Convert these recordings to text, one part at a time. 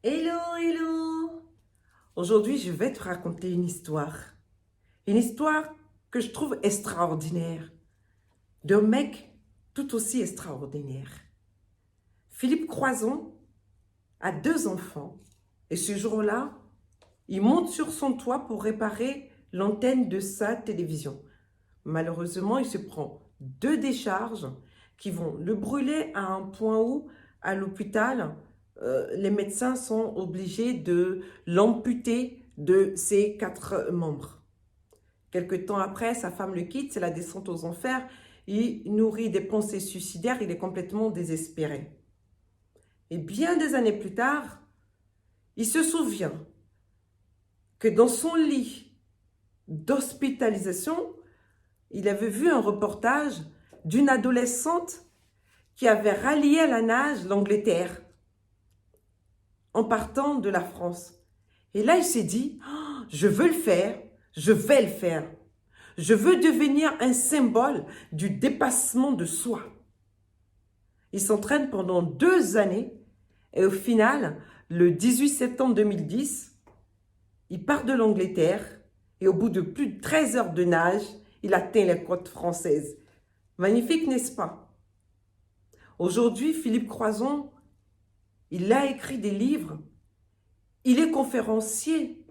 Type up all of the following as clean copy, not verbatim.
Hello, hello! Aujourd'hui, je vais te raconter une histoire. Une histoire que je trouve extraordinaire. D'un mec tout aussi extraordinaire. Philippe Croison a 2 enfants. Et ce jour-là, il monte sur son toit pour réparer l'antenne de sa télévision. Malheureusement, il se prend 2 décharges qui vont le brûler à un point où, à l'hôpital, les médecins sont obligés de l'amputer de ses 4 membres. Quelque temps après, sa femme le quitte, c'est la descente aux enfers. Il nourrit des pensées suicidaires, il est complètement désespéré. Et bien des années plus tard, il se souvient que dans son lit d'hospitalisation, il avait vu un reportage d'une adolescente qui avait rallié à la nage l'Angleterre en partant de la France. Et là, il s'est dit, oh, je veux le faire, je vais le faire. Je veux devenir un symbole du dépassement de soi. Il s'entraîne pendant 2 années et au final, le 18 septembre 2010, il part de l'Angleterre et au bout de plus de 13 heures de nage, il atteint les côtes françaises. Magnifique, n'est-ce pas? Aujourd'hui, Philippe Croison, il a écrit des livres, il est conférencier,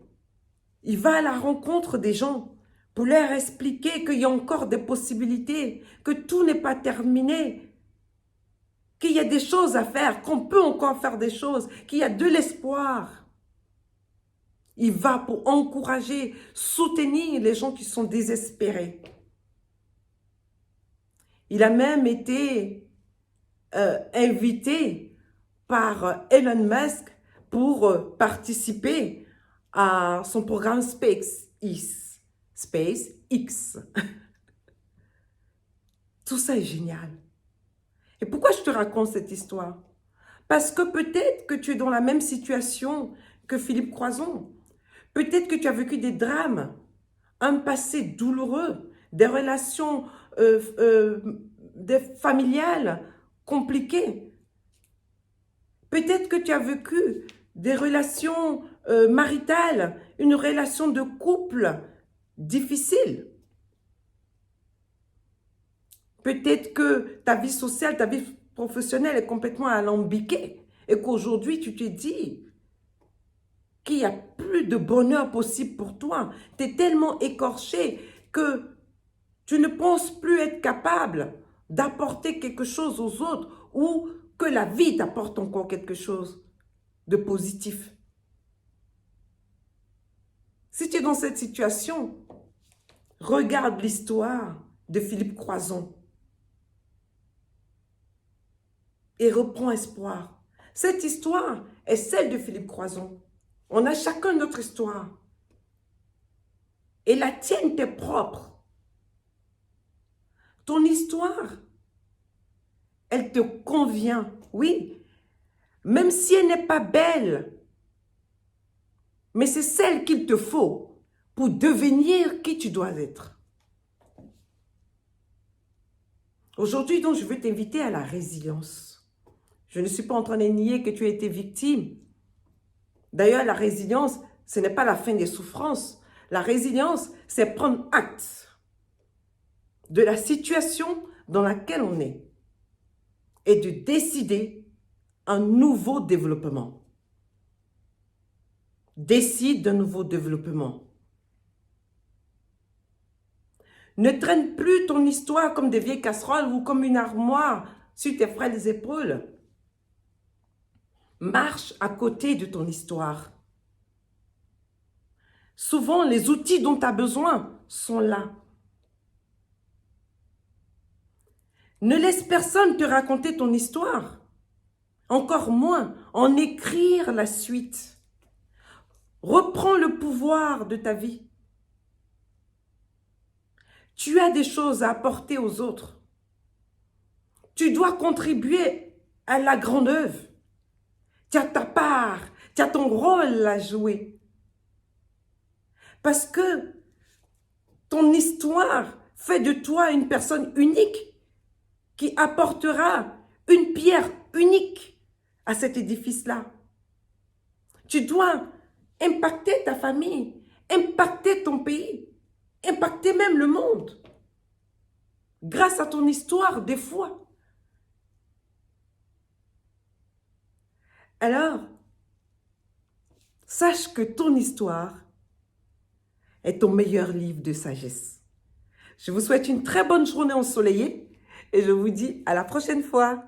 il va à la rencontre des gens pour leur expliquer qu'il y a encore des possibilités, que tout n'est pas terminé, qu'il y a des choses à faire, qu'on peut encore faire des choses, qu'il y a de l'espoir. Il va pour encourager, soutenir les gens qui sont désespérés. Il a même été invité par Elon Musk pour participer à son programme SpaceX. Tout ça est génial. Et pourquoi je te raconte cette histoire? Parce que peut-être que tu es dans la même situation que Philippe Croison. Peut-être que tu as vécu des drames, un passé douloureux, des relations familiales compliquées. Peut-être que tu as vécu des relations maritales, une relation de couple difficile. Peut-être que ta vie sociale, ta vie professionnelle est complètement alambiquée et qu'aujourd'hui tu te dis qu'il n'y a plus de bonheur possible pour toi. Tu es tellement écorché que tu ne penses plus être capable d'apporter quelque chose aux autres ou que la vie t'apporte encore quelque chose de positif. Si tu es dans cette situation, regarde l'histoire de Philippe Croison et reprends espoir. Cette histoire est celle de Philippe Croison. On a chacun notre histoire. Et la tienne t'est propre. Ton histoire, elle te convient, oui. Même si elle n'est pas belle, mais c'est celle qu'il te faut pour devenir qui tu dois être. Aujourd'hui, donc, je veux t'inviter à la résilience. Je ne suis pas en train de nier que tu as été victime. D'ailleurs, la résilience, ce n'est pas la fin des souffrances. La résilience, c'est prendre acte de la situation dans laquelle on est et de décider un nouveau développement. Décide d'un nouveau développement. Ne traîne plus ton histoire comme des vieilles casseroles ou comme une armoire sur tes frêles épaules. Marche à côté de ton histoire. Souvent, les outils dont tu as besoin sont là. Ne laisse personne te raconter ton histoire. Encore moins en écrire la suite. Reprends le pouvoir de ta vie. Tu as des choses à apporter aux autres. Tu dois contribuer à la grande œuvre. Tu as ta part, tu as ton rôle à jouer. Parce que ton histoire fait de toi une personne unique qui apportera une pierre unique à cet édifice-là. Tu dois impacter ta famille, impacter ton pays, impacter même le monde. Grâce à ton histoire, des fois. Alors, sache que ton histoire est ton meilleur livre de sagesse. Je vous souhaite une très bonne journée ensoleillée et je vous dis à la prochaine fois.